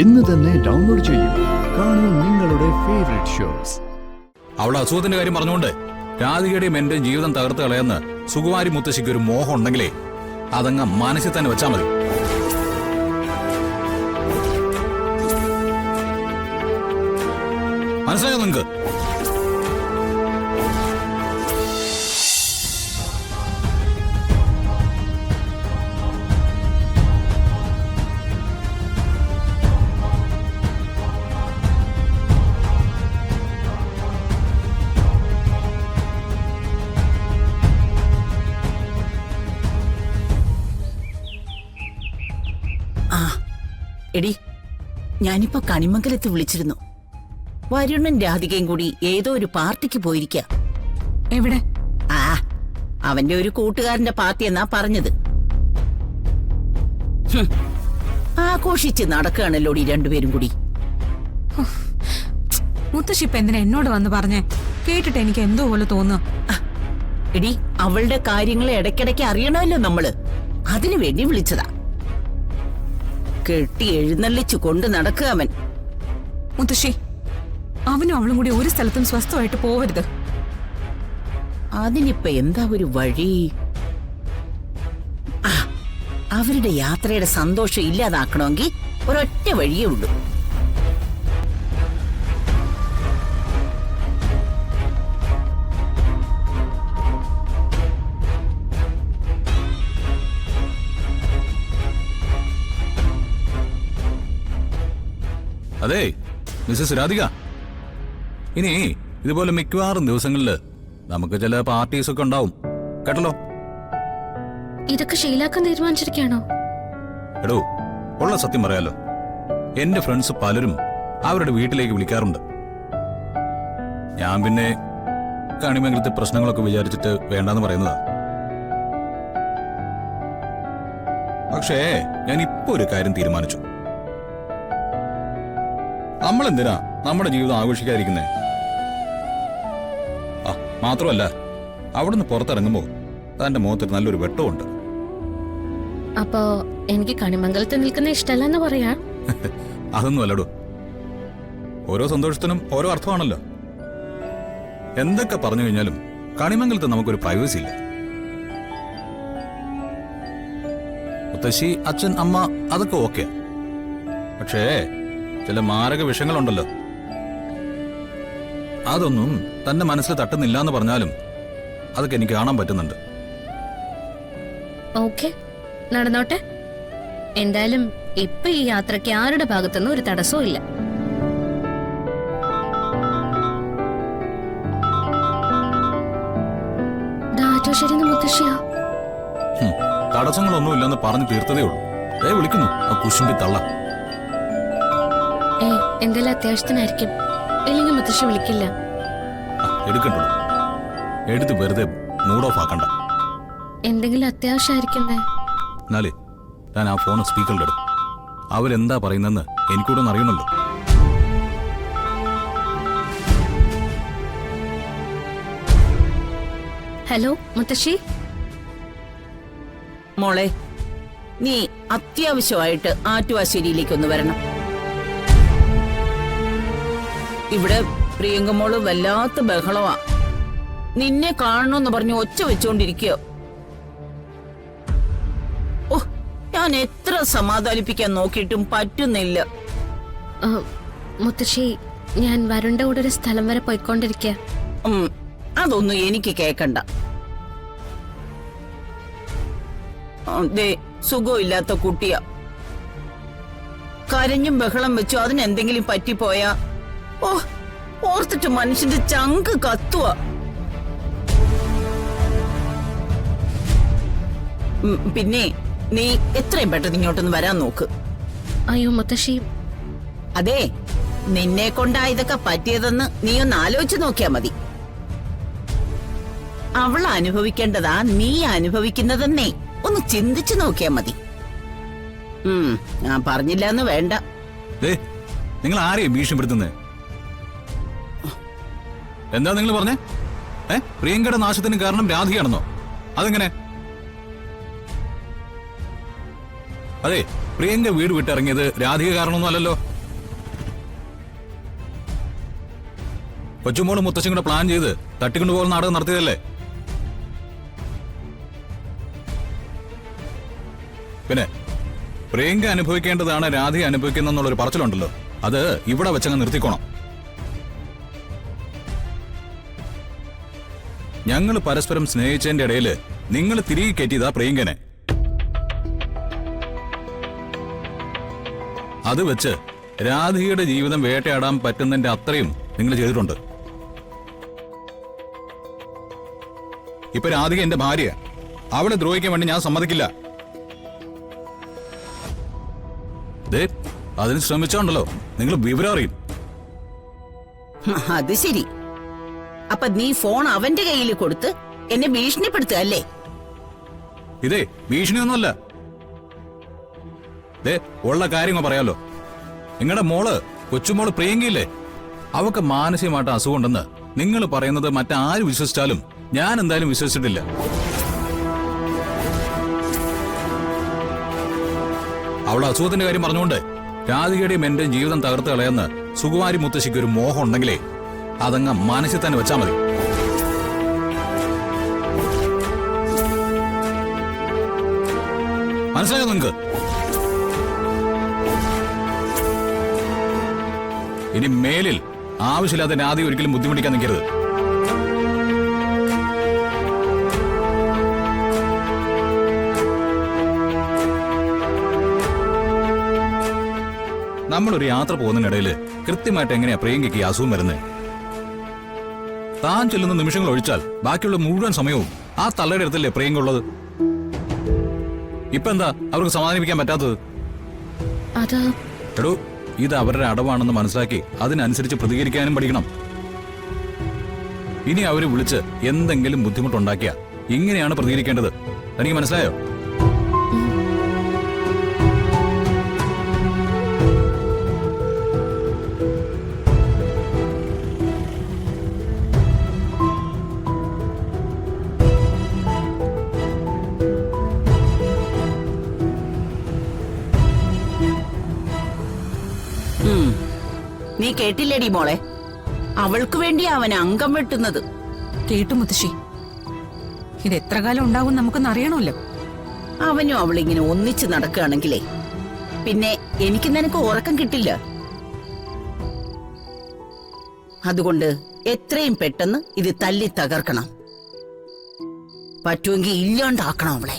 ഇന്ന് തന്നെ ഡൗൺലോഡ് ചെയ്യൂ. കാണൂ നിങ്ങളുടെ ഫേവറേറ്റ് ഷോസ്. അവളുടെ അസുഖത്തിന്റെ കാര്യം പറഞ്ഞുകൊണ്ട് രാധികയുടെയും എന്റെയും ജീവിതം തകർത്ത് കളയെന്ന് സുകുമാരി മുത്തശ്ശിക്ക് ഒരു മോഹം ഉണ്ടെങ്കിലേ അതങ്ങ് മനസ്സിൽ തന്നെ വെച്ചാൽ മതി. മനസ്സിലായോ നിങ്ങക്ക്? എടി, ഞാനിപ്പോ കണിമംഗലത്ത് വിളിച്ചിരുന്നു. വരുണും രാധികയും കൂടി ഏതോ ഒരു പാർട്ടിക്ക് പോയിരിക്ക. എവിടെ? അവന്റെ ഒരു കൂട്ടുകാരന്റെ പാർട്ടി എന്നാ പറഞ്ഞത്. ആഘോഷിച്ച് നടക്കുകയാണല്ലോടി രണ്ടുപേരും കൂടി. മുത്തശ്ശി ഇപ്പൊ എന്തിനാ എന്നോട് വന്ന് പറഞ്ഞേ? കേട്ടിട്ട് എനിക്ക് എന്തോ പോലെ തോന്നുക. എടി, അവളുടെ കാര്യങ്ങൾ ഇടയ്ക്കിടയ്ക്ക് അറിയണമല്ലോ നമ്മള്. അതിനു വേണ്ടി വിളിച്ചതാ. കെട്ടി എഴുന്നള്ളിച്ചു കൊണ്ട് നടക്കുക അവൻ. മുത്തശ്ശി, അവനും അവളും കൂടി ഒരു സ്ഥലത്തും സ്വസ്ഥമായിട്ട് പോവരുത്. അതിനിപ്പോ എന്താ ഒരു വഴി? അവരുടെ യാത്രയുടെ സന്തോഷം ഇല്ലാതാക്കണമെങ്കിൽ ഒരൊറ്റ വഴിയേ ഉള്ളൂ. അതെ മിസ്സസ് രാധിക, ഇനി ഇതുപോലെ മിക്കവാറും ദിവസങ്ങളില് നമുക്ക് ചില പാർട്ടീസ് ഒക്കെ ഉണ്ടാവും കേട്ടല്ലോ. ഇതൊക്കെ ശീലാക്കാൻ തീരുമാനിച്ചിരിക്കുകയാണോ? എടോ, ഉള്ള സത്യം പറയാലോ, എന്റെ ഫ്രണ്ട്സ് പലരും അവരുടെ വീട്ടിലേക്ക് വിളിക്കാറുണ്ട്. ഞാൻ പിന്നെ കണിമംഗലത്തെ പ്രശ്നങ്ങളൊക്കെ വിചാരിച്ചിട്ട് വേണ്ടാന്ന് പറയുന്നതാ. പക്ഷേ ഞാൻ ഇപ്പൊ ഒരു കാര്യം തീരുമാനിച്ചു. നമ്മളെന്തിനാ നമ്മുടെ ജീവിതം ആഘോഷിക്കാതിരിക്കുന്നേ? മാത്രമല്ല, അവിടുന്ന് പുറത്തിറങ്ങുമ്പോ തന്റെ മുഖത്ത് നല്ലൊരു വെട്ടമുണ്ട്. അപ്പോ എനിക്ക് കണിമംഗലത്ത് നിൽക്കുന്ന ഇഷ്ടമല്ലെന്ന് പറയാ? അതൊന്നും അല്ലടോ, ഓരോ സന്തോഷത്തിനും ഓരോ അർത്ഥമാണല്ലോ. എന്തൊക്കെ പറഞ്ഞു കഴിഞ്ഞാലും കണിമംഗലത്ത് നമുക്കൊരു പ്രൈവസി ഇല്ല. മുത്തശ്ശി, അച്ഛൻ, അമ്മ അതൊക്കെ ഓക്കെ. പക്ഷേ ചില മാരക വിഷയങ്ങളുണ്ടല്ലോ, അതൊന്നും തന്റെ മനസ്സിൽ തട്ടുന്നില്ല എന്ന് പറഞ്ഞാലും അതൊക്കെ എനിക്ക് കാണാൻ പറ്റുന്നുണ്ട്. ഓക്കെ, നടന്നോട്ടെ. എന്തായാലും ഇപ്പൊ ഈ യാത്രയ്ക്ക് ആരുടെ ഭാഗത്തുനിന്നും ഒരു തടസ്സവും ഇല്ല. ശരിയെന്ന് മുത്തശ്ശിയാ? തടസ്സങ്ങളൊന്നുമില്ലെന്ന് പറഞ്ഞു തീർത്തതേ ഉള്ളൂ. വിളിക്കുന്നു ആ കുശുമ്പി തള്ള. എന്തെല്ലാം അത്യാവശ്യത്തിനായിരിക്കും, ഇല്ലെങ്കിൽ മുത്തശ്ശി വിളിക്കില്ല. എടുക്കണ്ടോ, എടുത്ത് വെറുതെ മൂഡ് ഓഫ് ആക്കണ്ട. എന്തെങ്കിലും അത്യാവശ്യമായിരിക്കുന്നേ. എന്നാലേ ഞാൻ ആ ഫോൺ സ്പീക്കറിൽ എടുക്കും. അവരെന്താ പറയുന്നെന്ന് എനിക്കൂടെ ഒന്ന് അറിയണല്ലോ. ഹലോ മുത്തശ്ശി. മോളെ, നീ അത്യാവശ്യമായിട്ട് ആറ്റുവാശ്ശേരിയിലേക്കൊന്ന് വരണം. ഇവിടെ പ്രിയങ്കമോള് വല്ലാത്ത ബഹളമാ. നിന്നെ കാണണമെന്ന് പറഞ്ഞു ഒച്ച വെച്ചോണ്ടിരിക്കയോ. ഞാൻ എത്ര സമാധാനിപ്പിക്കാൻ നോക്കിയിട്ടും പറ്റുന്നില്ല. മുത്തശ്ശി, ഞാൻ വരുണിന്റെ കൂടെ ഒരു സ്ഥലം വരെ പോയിക്കൊണ്ടിരിക്ക. അതൊന്നും എനിക്ക് കേക്കണ്ട. സുഖമില്ലാത്ത കുട്ടിയാ. കരഞ്ഞും ബഹളം വെച്ചു അതിനെന്തെങ്കിലും പറ്റിപ്പോയാ ഓർത്തിട്ട് മനുഷ്യന്റെ ചങ്ക് കത്തുക. പിന്നെ നീ എത്രയും പെട്ടെന്ന് ഇങ്ങോട്ടൊന്ന് വരാൻ നോക്ക്. അയ്യോ മുത്തശ്ശി, അതെ, നിന്നെ കൊണ്ടാ ഇതൊക്കെ പറ്റിയതെന്ന് നീ ഒന്ന് ആലോചിച്ച് നോക്കിയാ മതി. അവൾ അനുഭവിക്കേണ്ടതാ നീ അനുഭവിക്കുന്നതെന്നേ ഒന്ന് ചിന്തിച്ചു നോക്കിയാ മതി. ഞാൻ പറഞ്ഞില്ല എന്ന് വേണ്ട. നിങ്ങൾ ആരെയും ഭീഷണിപ്പെടുത്തുന്നേ? എന്താ നിങ്ങൾ പറഞ്ഞേ? പ്രിയങ്കയുടെ നാശത്തിന് കാരണം രാധികയാണെന്നോ? അതെങ്ങനെ? അതെ, പ്രിയങ്ക വീട് വിട്ടിറങ്ങിയത് രാധിക കാരണമൊന്നും അല്ലല്ലോ. കൊച്ചുമോള് മുത്തശ്ശൻ കൂടെ പ്ലാൻ ചെയ്ത് തട്ടിക്കൊണ്ടുപോകുന്ന നാടകം നടത്തിയതല്ലേ? പിന്നെ പ്രിയങ്ക അനുഭവിക്കേണ്ടതാണ് രാധിക അനുഭവിക്കുന്നെന്നുള്ളൊരു പറച്ചിലുണ്ടല്ലോ, അത് ഇവിടെ വെച്ചങ്ങ് നിർത്തിക്കോണം. ഞങ്ങൾ പരസ്പരം സ്നേഹിച്ചതിന്റെ ഇടയിൽ നിങ്ങൾ തിരികെ കയറ്റിയതാ പ്രിയങ്കനെ. അത് വെച്ച് രാധികയുടെ ജീവിതം വേട്ടയാടാൻ പറ്റുന്നതിന്റെ അത്രയും നിങ്ങൾ ചെയ്തിട്ടുണ്ട്. ഇപ്പൊ രാധിക എന്റെ ഭാര്യ, അവളെ ദ്രോഹിക്കാൻ വേണ്ടി ഞാൻ സമ്മതിക്കില്ല. അതിന് ശ്രമിച്ചോണ്ടല്ലോ നിങ്ങൾ വിവരം അറിയും. അത് ശരി. അപ്പൊ നീ ഫോൺ അവന്റെ കയ്യിൽ കൊടുത്ത് എന്നെ ഭീഷണിപ്പെടുത്തുക അല്ലേ? ഇതേ ഭീഷണിയൊന്നുമല്ല. ഉള്ള കാര്യങ്ങൾ പറയാലോ. നിങ്ങളുടെ മോള് കൊച്ചുമോള് പ്രിയങ്കയില്ലേ, അവക്ക് മാനസികമായിട്ട് അസുഖമുണ്ടെന്ന് നിങ്ങൾ പറയുന്നത് മറ്റാര് വിശ്വസിച്ചാലും ഞാൻ എന്തായാലും വിശ്വസിച്ചിട്ടില്ല. അവളുടെ അസുഖത്തിന്റെ കാര്യം പറഞ്ഞുകൊണ്ട് രാധികയുടെയും എന്റെയും ജീവിതം തകർത്ത് കളയെന്ന് സുകുമാരി മുത്തശ്ശിക്ക് ഒരു മോഹം ഉണ്ടെങ്കിലേ അതങ്ങ് മനസ്സിൽ തന്നെ വെച്ചാൽ മതി. മനസ്സിലായോ നിങ്ങക്ക്? ഇനി മേലിൽ ആവശ്യമില്ലാത്ത രാധിക ഒരിക്കലും ബുദ്ധിമുട്ടിക്കാൻ നിൽക്കരുത്. നമ്മളൊരു യാത്ര പോകുന്നതിനിടയിൽ കൃത്യമായിട്ട് എങ്ങനെയാ പ്രിയങ്കയ്ക്ക് ഈ അസുഖം വരുന്നത്? താൻ ചെല്ലുന്ന നിമിഷങ്ങൾ ഒഴിച്ചാൽ ബാക്കിയുള്ള മുഴുവൻ സമയവും ആ തള്ളയുടെ അടുത്തല്ലേ പ്രിയങ്ക ഉള്ളത്. ഇപ്പൊ എന്താ അവർക്ക് സമാധാനിപ്പിക്കാൻ പറ്റാത്തത്? എടോ, ഇത് അവരുടെ അടവാണെന്ന് മനസ്സിലാക്കി അതിനനുസരിച്ച് പ്രതികരിക്കാനും പഠിക്കണം. ഇനി അവര് വിളിച്ച് എന്തെങ്കിലും ബുദ്ധിമുട്ടുണ്ടാക്കിയ ഇങ്ങനെയാണ് പ്രതികരിക്കേണ്ടത്. എനിക്ക് മനസ്സിലായോ? നീ കേട്ടില്ലേടി മോളെ, അവൾക്ക് വേണ്ടി അവൻ അംഗം വെട്ടുന്നത്. കേട്ടു മുത്തശ്ശി. ഇത് എത്ര കാലം ഉണ്ടാവും നമുക്കൊന്ന് അറിയണമല്ലോ. അവനും അവളിങ്ങനെ ഒന്നിച്ച് നടക്കുകയാണെങ്കിലേ പിന്നെ എനിക്ക് നിനക്ക് ഉറക്കം കിട്ടില്ല. അതുകൊണ്ട് എത്രയും പെട്ടെന്ന് ഇത് തല്ലി തകർക്കണം. പറ്റുമെങ്കിൽ ഇല്ലാണ്ടാക്കണം അവളെ.